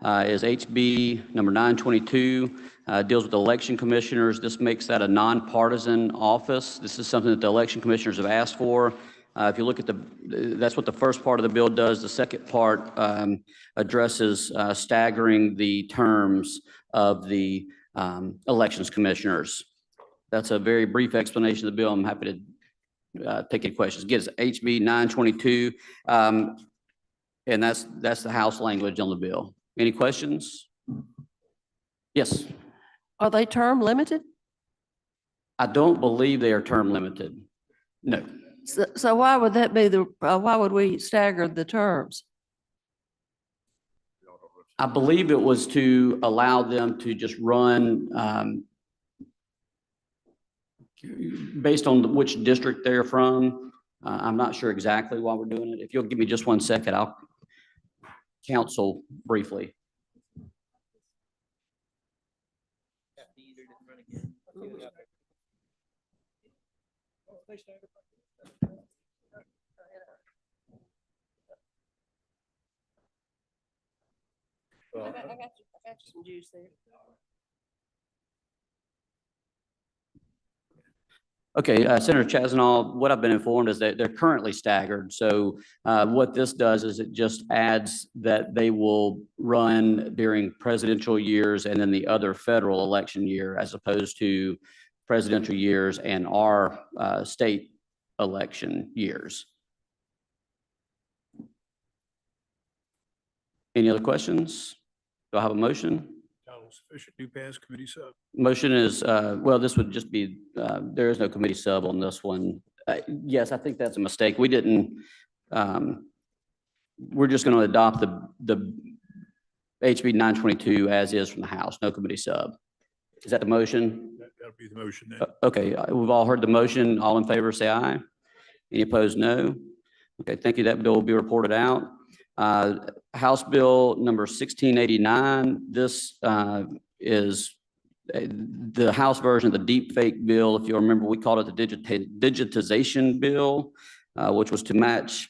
is HB number 922, deals with election commissioners. This makes that a nonpartisan office. This is something that the election commissioners have asked for. If you look at that's what the first part of the bill does. The second part addresses staggering the terms of the elections commissioners. That's a very brief explanation of the bill. I'm happy to take any questions. Again, it's HB 922, and that's the House language on the bill. Any questions? Yes. Are they term limited? I don't believe they are term limited. No. So why would that be why would we stagger the terms? I believe it was to allow them to just run based on which district they're from. I'm not sure exactly why we're doing it. If you'll give me just 1 second, I'll counsel briefly. I got you some juice there. Okay, Senator Chazanal, what I've been informed is that they're currently staggered. So what this does is it just adds that they will run during presidential years and then the other federal election year, as opposed to presidential years and our state election years. Any other questions? Do I have a motion? Sufficient do pass committee sub. Motion is, well, this would just be, there is no committee sub on this one. Yes, I think that's a mistake. We didn't, we're just going to adopt the HB 922 as is from the House, no committee sub. Is that the motion? That'll be the motion then. Okay, we've all heard the motion. All in favor, say aye. Any opposed, no. Okay, thank you. That bill will be reported out. House Bill number 1689. This is the House version of the deep fake bill. If you remember, we called it the digitization bill, which was to match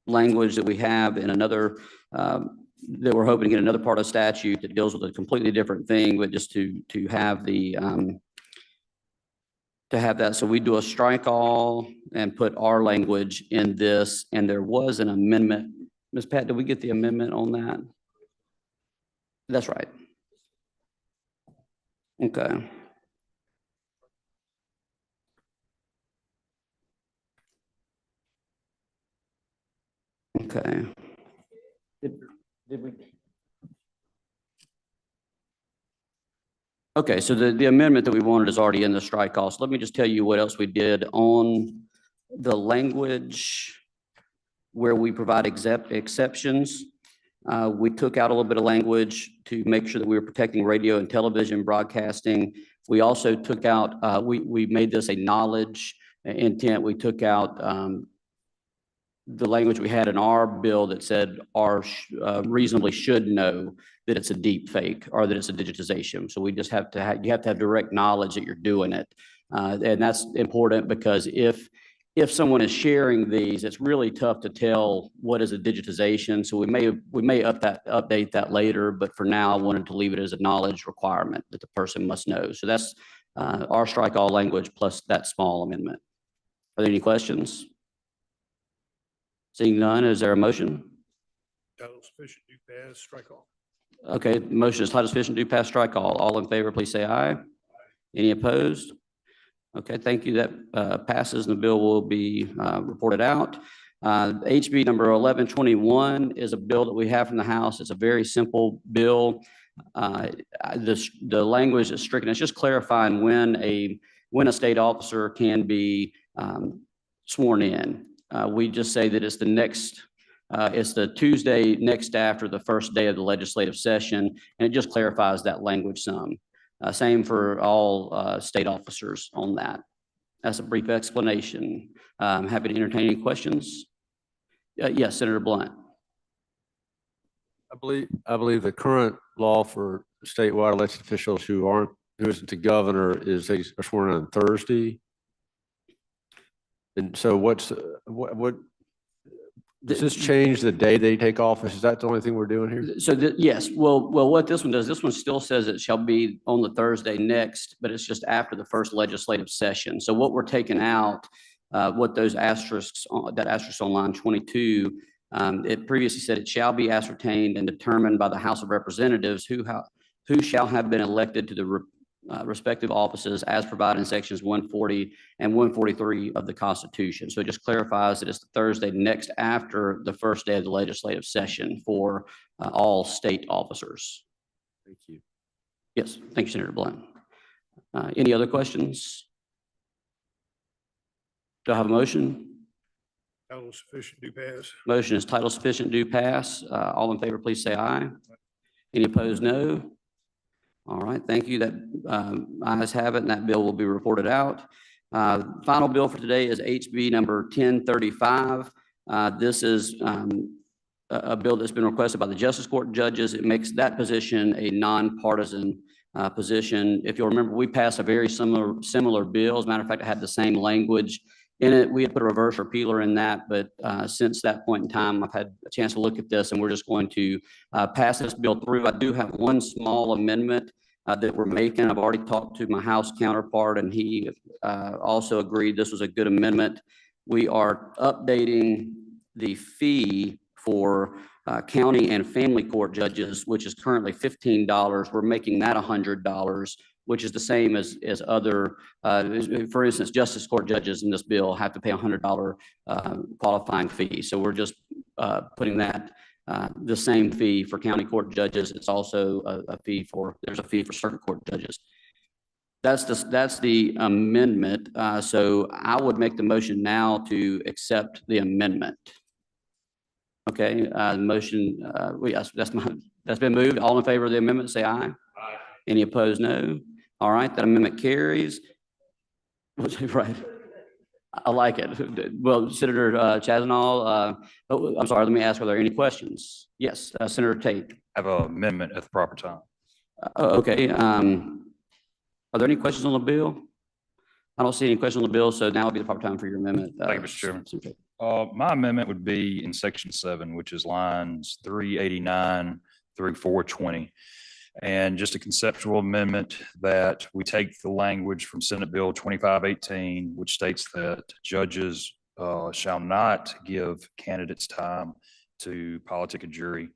language that we have in another, that we're hoping to get another part of statute that deals with a completely different thing, but just to have the, to have that. So we do a strike all and put our language in this, and there was an amendment. Ms. Pat, did we get the amendment on that? That's right. Okay. Okay. Did we? Okay, so the amendment that we wanted is already in the strike all. So let me just tell you what else we did on the language where we provide exceptions. We took out a little bit of language to make sure that we were protecting radio and television broadcasting. We also took out, we made this a knowledge intent. We took out the language we had in our bill that said reasonably should know that it's a deep fake or that it's a digitization. So we just have to have, you have to have direct knowledge that you're doing it. And that's important because if someone is sharing these, it's really tough to tell what is a digitization. So we may update that later, but for now I wanted to leave it as a knowledge requirement that the person must know. So that's our strike all language plus that small amendment. Are there any questions? Seeing none, is there a motion? Title sufficient do pass strike all. Okay, motion is title sufficient do pass strike all. All in favor, please say aye. Any opposed? Okay, thank you. That passes and the bill will be reported out. HB number 1121 is a bill that we have from the House. It's a very simple bill. The language is stricken. It's just clarifying when a state officer can be sworn in. We just say that it's it's the Tuesday next after the first day of the legislative session, and it just clarifies that language some. Same for all state officers on that. That's a brief explanation. I'm happy to entertain any questions. Yes, Senator Blunt. I believe the current law for statewide elected officials who isn't the governor is they are sworn in on Thursday. And so what Does this change the day they take office? Is that the only thing we're doing here? So yes, well, what this one does, this one still says it shall be on the Thursday next, but it's just after the first legislative session. So what we're taking out, what those asterisks, that asterisk on line 22, it previously said it shall be ascertained and determined by the House of Representatives who shall have been elected to the respective offices as provided in sections 140 and 143 of the Constitution. So it just clarifies that it's the Thursday next after the first day of the legislative session for all state officers. Thank you. Yes, thank you, Senator Blunt. Any other questions? Do I have a motion? Title sufficient, do pass. Motion is title sufficient, do pass. All in favor, please say aye. Any opposed, no. All right, thank you. That ayes have it, and that bill will be reported out. Final bill for today is HB number 1035. This is a bill that's been requested by the Justice Court judges. It makes that position a nonpartisan position. If you'll remember, we passed a very similar bill. As a matter of fact, it had the same language in it. We had put a reverse repealer in that, but since that point in time, I've had a chance to look at this, and we're just going to pass this bill through. I do have one small amendment that we're making. I've already talked to my House counterpart, and he also agreed this was a good amendment. We are updating the fee for county and family court judges, which is currently $15. We're making that $100, which is the same as other, for instance, justice court judges in this bill have to pay $100 qualifying fee. So we're just putting that the same fee for county court judges. It's also there's a fee for circuit court judges. That's the amendment. So I would make the motion now to accept the amendment. Okay, motion, yes, that's been moved. All in favor of the amendment, say aye. Aye. Any opposed, no. All right, that amendment carries. Right. I like it. Well, Senator Chazanal, I'm sorry, let me ask, are there any questions? Yes, Senator Tate. Have an amendment at the proper time. Okay. Are there any questions on the bill? I don't see any questions on the bill, so now would be the proper time for your amendment. Thank you, Mr. Chairman. My amendment would be in section 7, which is lines 389 through 420. And just a conceptual amendment that we take the language from Senate Bill 2518, which states that judges shall not give candidates time to politic a jury,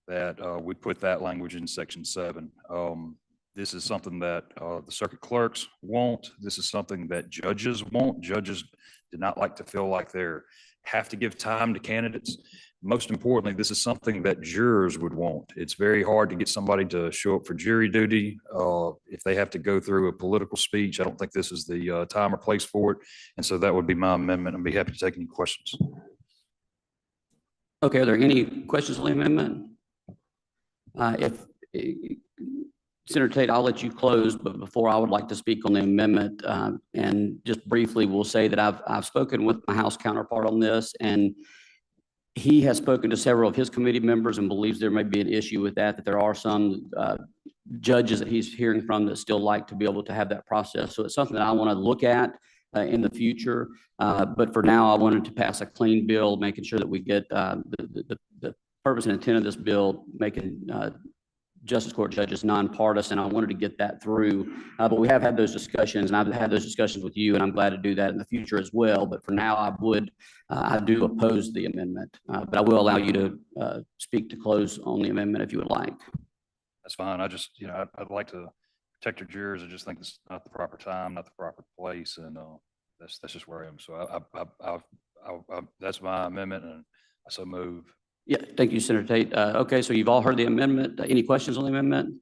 that we put that language in section 7. This is something that the circuit clerks want. This is something that judges want. Judges do not like to feel like they have to give time to candidates. Most importantly, this is something that jurors would want. It's very hard to get somebody to show up for jury duty if they have to go through a political speech. I don't think this is the time or place for it. And so that would be my amendment. I'd be happy to take any questions. Okay, are there any questions on the amendment? Senator Tate, I'll let you close, but before I would like to speak on the amendment, and just briefly, we'll say that I've spoken with my House counterpart on this, and he has spoken to several of his committee members and believes there may be an issue with that there are some judges that he's hearing from that still like to be able to have that process. So it's something that I want to look at in the future. But for now, I wanted to pass a clean bill, making sure that we get the purpose and intent of this bill, making justice court judges nonpartisan. I wanted to get that through, but we have had those discussions, and I've had those discussions with you, and I'm glad to do that in the future as well. But for now, I do oppose the amendment, but I will allow you to speak to close on the amendment if you would like. That's fine. I just, I'd like to protect our jurors. I just think it's not the proper time, not the proper place, and that's just where I am. So that's my amendment, and I so move. Yeah, thank you, Senator Tate. Okay, so you've all heard the amendment. Any questions on the amendment?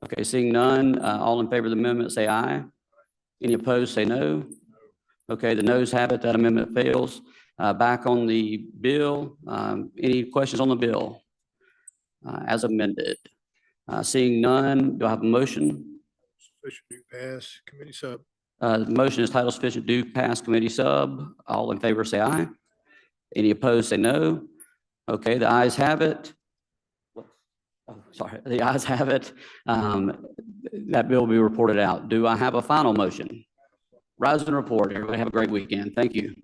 Okay, seeing none, all in favor of the amendment, say aye. Any opposed, say no. Okay, the noes have it. That amendment fails. Back on the bill. Any questions on the bill as amended? Seeing none, do I have a motion? Sufficient, do pass, committee sub. The motion is title sufficient, do pass, committee sub. All in favor, say aye. Any opposed, say no. Okay, the ayes have it. Oh, sorry, the ayes have it. That bill will be reported out. Do I have a final motion? Rise and report. Everybody have a great weekend. Thank you.